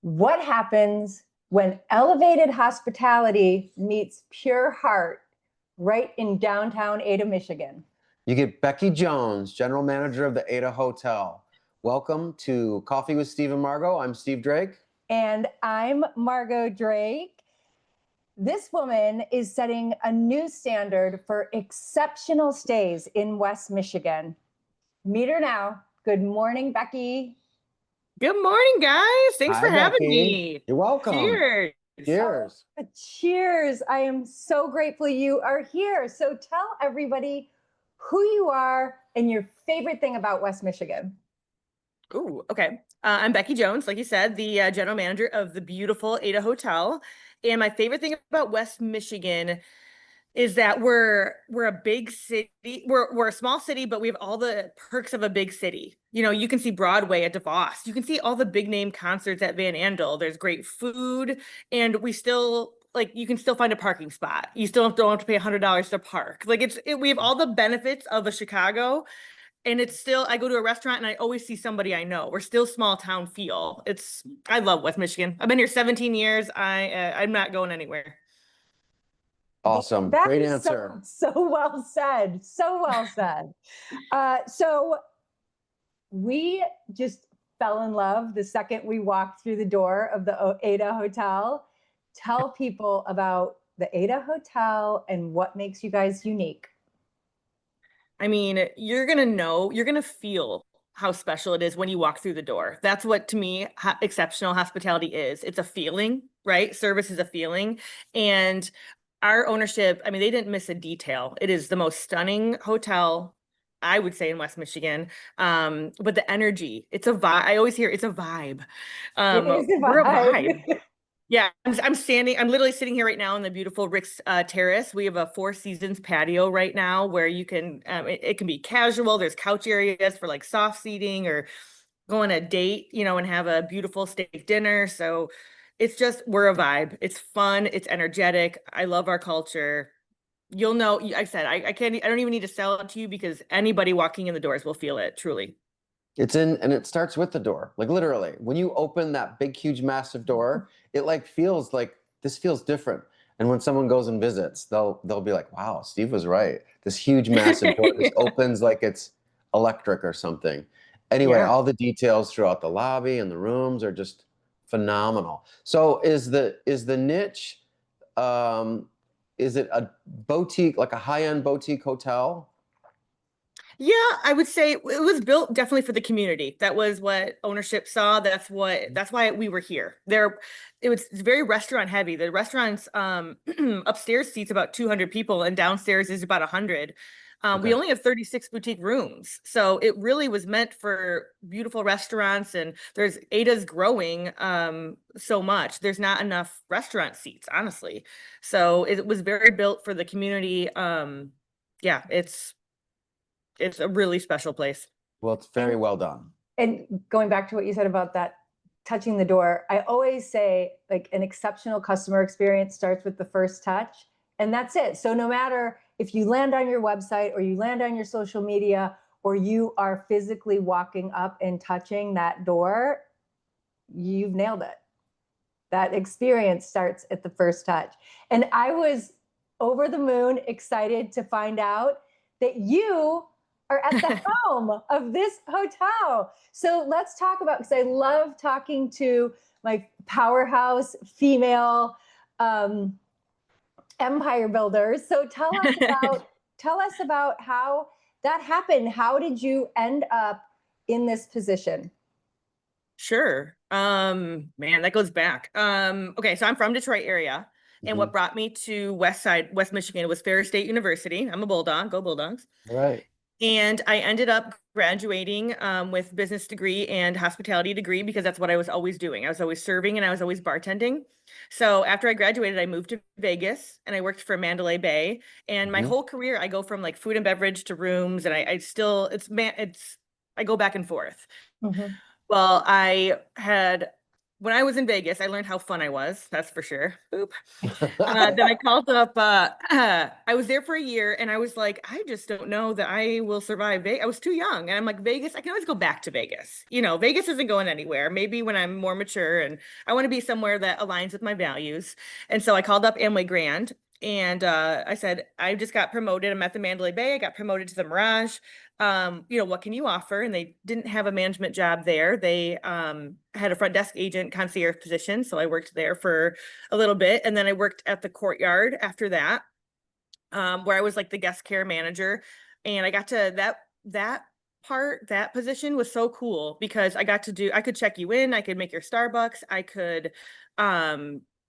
What happens when elevated hospitality meets pure heart right in downtown Ada, Michigan? You get Becky Jones, general manager of the Ada Hotel. Welcome to Coffee with Steve and Margot. I'm Steve Drake. And I'm Margot Drake. This woman is setting a new standard for exceptional stays in West Michigan. Meet her now. Good morning, Becky. Good morning, guys. Thanks Hi, for having Becky. me. You're welcome. Cheers. Cheers. Cheers. I am so grateful you are here. So tell everybody who you are and your favorite thing about West Michigan. Ooh, okay. I'm Becky Jones, like you said, the general manager of the beautiful Ada Hotel. And my favorite thing about West Michigan is that we're a big city. We're a small city, but we have all the perks of a big city. You know, you can see Broadway at DeVos. You can see all the big name concerts at Van Andel. There's great food, and we still you can still find a parking spot. You still don't have to pay $100 to park. We have all the benefits of a Chicago, and it's still, I go to a restaurant and I always see somebody I know. We're still small town feel. I love West Michigan. I've been here 17 years. I'm not going anywhere. Awesome. That Great is answer. So well said. So well said. So we just fell in love the second we walked through the door of the Ada Hotel. Tell people about the Ada Hotel and what makes you guys unique. I mean, you're going to feel how special it is when you walk through the door. That's what, to me, exceptional hospitality is. It's a feeling, right? Service is a feeling. And our ownership, I mean, they didn't miss a detail. It is the most stunning hotel, I would say, in West Michigan. But the energy, it's a vibe. I always hear it's a vibe. It is a We're a vibe. vibe. Yeah, I'm literally sitting here right now in the beautiful Rick's Terrace. We have a Four Seasons patio right now where you can, it can be casual. There's couch areas for like soft seating or go on a date, and have a beautiful steak dinner. So we're a vibe. It's fun. It's energetic. I love our culture. You'll know, I said, I don't even need to sell it to you because anybody walking in the doors will feel it, truly. And it starts with the door. Like literally, when you open that big, huge, massive door, it feels like this feels different. And when someone goes and visits, they'll be like, wow, Steve was right. This huge, massive door just opens like it's electric or something. Anyway, all the details throughout the lobby and the rooms are just phenomenal. So is the niche, is it a boutique, like a high-end boutique hotel? Yeah, I would say it was built definitely for the community. That was what ownership saw. That's why we were here. It's very restaurant heavy. The restaurants upstairs seats about 200 people and downstairs is about 100. We only have 36 boutique rooms. So it really was meant for beautiful restaurants, and Ada's growing so much. There's not enough restaurant seats, honestly. So it was very built for the community. Yeah, it's a really special place. Well, it's very well done. And going back to what you said about that touching the door, I always say like an exceptional customer experience starts with the first touch, and that's it. So no matter if you land on your website or you land on your social media or you are physically walking up and touching that door, you've nailed it. That experience starts at the first touch. And I was over the moon excited to find out that you are at the helm of this hotel. So let's talk about, because I love talking to my powerhouse female empire builders. So tell us about how that happened. How did you end up in this position? Sure. Man, that goes back. Okay, so I'm from Detroit area. And what brought me to West Michigan was Ferris State University. I'm a Bulldog, go Bulldogs. Right. And I ended up graduating with business degree and hospitality degree because that's what I was always doing. I was always serving and I was always bartending. So after I graduated, I moved to Vegas and I worked for Mandalay Bay. And my whole career, I go from like food and beverage to rooms, and I go back and forth. Well, I had when I was in Vegas, I learned how fun I was. That's for sure. Boop. Then I called up, I was there for a year and I was like, I just don't know that I will survive. I was too young. And I'm like, Vegas, I can always go back to Vegas. You know, Vegas isn't going anywhere. Maybe when I'm more mature and I want to be somewhere that aligns with my values. And so I called up Amway Grand and I said, I just got promoted. I'm at the Mandalay Bay. I got promoted to the Mirage. You know, what can you offer? And they didn't have a management job there. They had a front desk agent concierge position. So I worked there for a little bit. And then I worked at the Courtyard after that, where I was like the guest care manager. And I got to that position was so cool because I could check you in, I could make your Starbucks, I could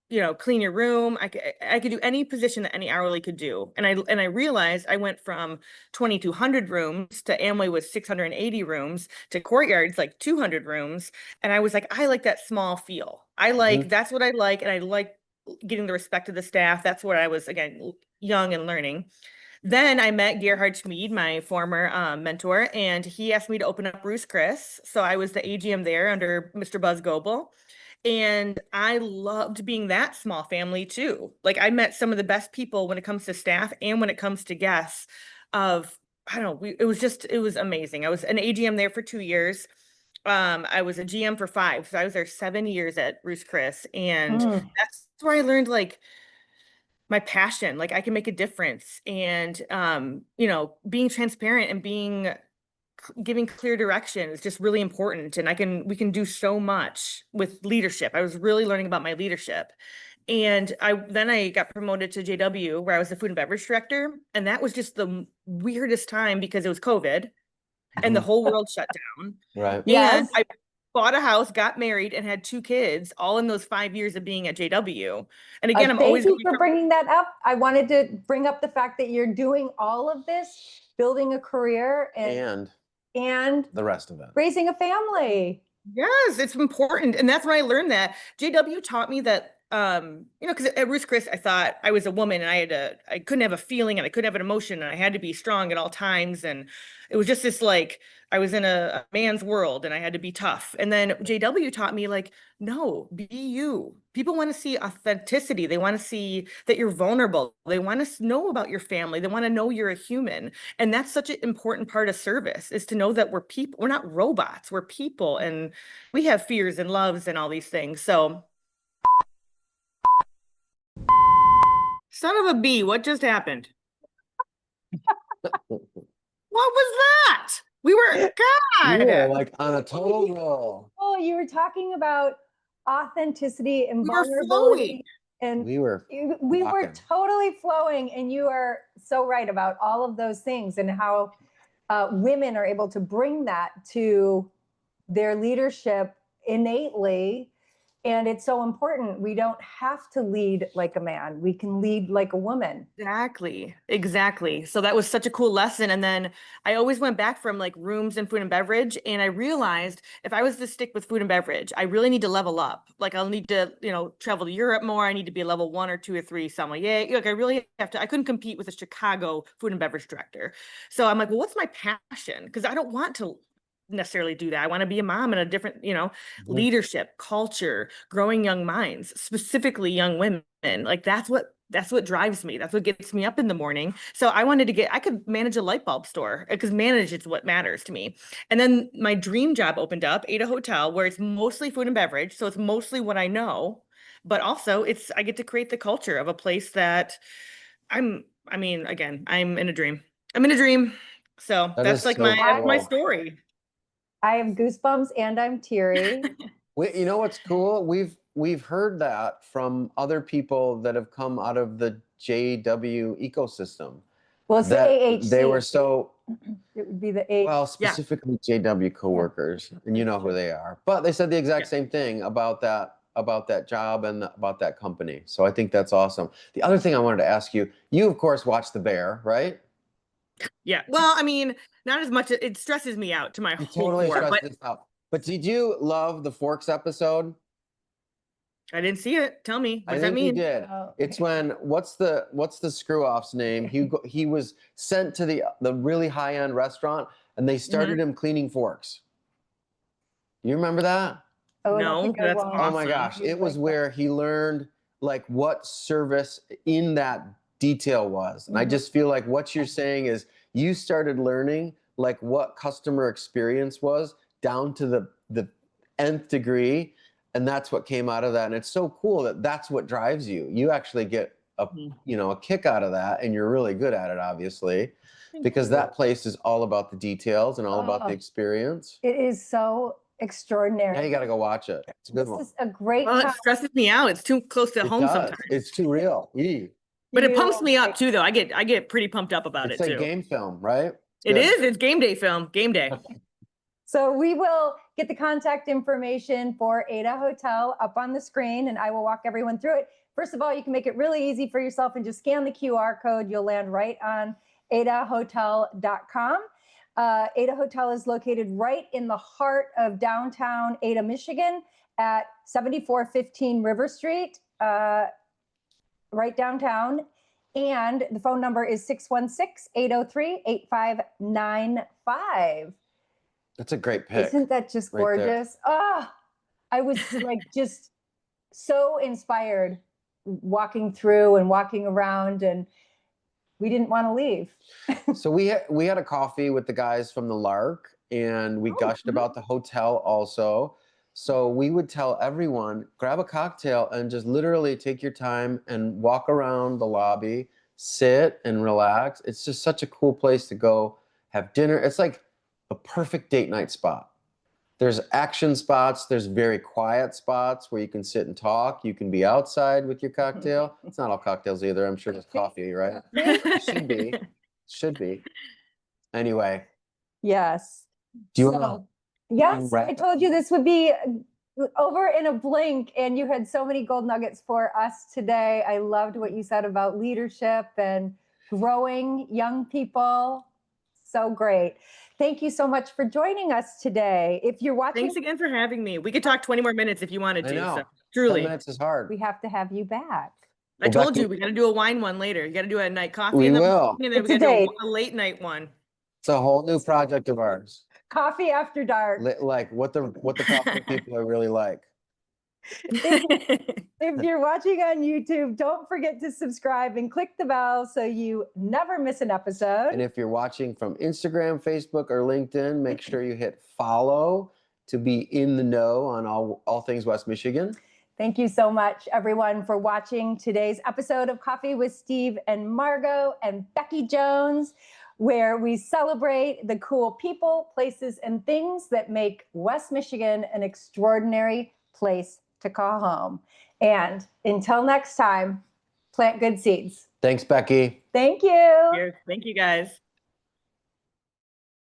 you know, clean your room. I could do any position that any hourly could do. And I realized I went from 2,200 rooms to Amway was 680 rooms to Courtyard's like 200 rooms. And I was like, I like that small feel. That's what I like. And I like getting the respect of the staff. That's what I was, again, young and learning. Then I met Gerhard Schmid, my former mentor, and he asked me to open up Bruce Chris. So I was the AGM there under Mr. Buzz Goebel. And I loved being that small family too. Like I met some of the best people when it comes to staff and when it comes to guests I don't know, it was amazing. I was an AGM there for 2 years. I was a GM for 5. So I was there 7 years at Bruce Chris. And that's where I learned like my passion, like I can make a difference. And, you know, being transparent and giving clear direction is just really important. And we can do so much with leadership. I was really learning about my leadership. And then I got promoted to JW where I was the food and beverage director. And that was just the weirdest time because it was COVID and the whole world shut down. Right. And I bought a house, got married, and had 2 kids all in those 5 years of being at JW. And again, I'm always thank you for bringing that up. I wanted to bring up the fact that you're doing all of this, building a career and the rest of it, raising a family. Yes, it's important. And that's when I learned that. JW taught me that, you know, because at Ruth Chris, I thought I was a woman and I couldn't have a feeling and I couldn't have an emotion and I had to be strong at all times. And it was just this like, I was in a man's world and I had to be tough. And then JW taught me like, no, be you. People want to see authenticity. They want to see that you're vulnerable. They want to know about your family. They want to know you're a human. And that's such an important part of service is to know that we're people. We're not robots. We're people and we have fears and loves and all these things. So son of a bee, what just happened? What was that? We were, God. You were like on a total roll. Oh, you were talking about authenticity and We were vulnerability. flowing. And we were totally flowing. And you are so right about all of those things and how women are able to bring that to their leadership innately. And it's so important. We don't have to lead like a man. We can lead like a woman. Exactly. So that was such a cool lesson. And then I always went back from like rooms and food and beverage. And I realized if I was to stick with food and beverage, I really need to level up. Like I'll need to, you know, travel to Europe more. I need to be a level 1 or 2 or 3 sommelier. Like I really have to, I couldn't compete with a Chicago food and beverage director. So I'm like, well, what's my passion? Because I don't want to necessarily do that. I want to be a mom in a different, you know, leadership, culture, growing young minds, specifically young women. Like that's what drives me. That's what gets me up in the morning. So I wanted to I could manage a light bulb store because manage is what matters to me. And then my dream job opened up, Ada Hotel, where it's mostly food and beverage. So it's mostly what I know, but also I get to create the culture of a place that I'm in a dream. I'm in a dream. So that's like my story. I have goosebumps and I'm teary. You know what's cool? We've heard that from other people that have come out of the JW ecosystem. Well, it's the AHC. They were so. It would be the AHC. Well, specifically JW coworkers, and you know who they are. But they said the exact same thing about that job and about that company. So I think that's awesome. The other thing I wanted to ask you, you of course watched The Bear, right? Yeah. Well, I mean, not as much. It stresses me out to my whole core. But did you love the Forks episode? I didn't see it. Tell me. What does that mean? You did. Oh, okay. It's when what's the screw off's name? He was sent to the really high end restaurant, and they started him cleaning forks. You remember that? Oh, No, that's a good that's one. Oh my awesome. gosh, You'd it was like that. where he learned like what service in that detail was. And I Mhm. just feel like what you're saying is you started learning like what customer experience was down to the nth degree, and that's what came out of that. And it's so cool that that's what drives you. You actually get a a kick out of that, and you're really good at it, obviously, because that place is all about the details and all about the Oh. experience. It is so extraordinary. Now you got to go watch it. It's a good This one. is a great Well, it time. stresses me out. It's too close to It home does. sometimes. It's too real. Yee. But it You pumps will me up like- too, though. I get pretty pumped up about It's it like too. game film, right? It good. is. It's game day film. Game day. So we will get the contact information for Ada Hotel up on the screen, and I will walk everyone through it. First of all, you can make it really easy for yourself and just scan the QR code. You'll land right on adahotel.com. Ada Hotel is located right in the heart of downtown Ada, Michigan at 7415 River Street, right downtown. And the phone number is 616-803-8595. That's a great pick. Isn't that just right there. gorgeous? Oh, I was like just so inspired walking through and walking around, and we didn't want to leave. So we had a coffee with the guys from the Lark, and we gushed about the hotel also. So we would tell everyone, grab a cocktail and just literally take your time and walk around the lobby, sit and relax. It's just such a cool place to go have dinner. It's like a perfect date night spot. There's action spots. There's very quiet spots where you can sit and talk. You can be outside with your cocktail. It's not all cocktails either. I'm sure there's coffee, right? Should be. Should be. Anyway, Yes. do you So, want yes, wrap I it? told you this would be over in a blink, and you had so many gold nuggets for us today. I loved what you said about leadership and growing young people. So great. Thank you so much for joining us today. If you're watching, Thanks again for having me. We could talk 20 more minutes if you wanted I to. know. So 10 truly. minutes is hard. we have to have you back. I Well, told Becky- you we got to do a wine one later. You got to do a night coffee We in the will. morning, and then It's we a got to date. do a late night one. It's a whole new project of ours. Coffee after dark. Like what the coffee people are really like. If you're watching on YouTube, don't forget to subscribe and click the bell so you never miss an episode. And if you're watching from Instagram, Facebook, or LinkedIn, make sure you hit follow to be in the know on all things West Michigan. Thank you so much, everyone, for watching today's episode of Coffee with Steve and Margot and Becky Jones, where we celebrate the cool people, places, and things that make West Michigan an extraordinary place to call home. And until next time, plant good seeds. Thanks, Becky. Thank you. Cheers. Thank you, guys.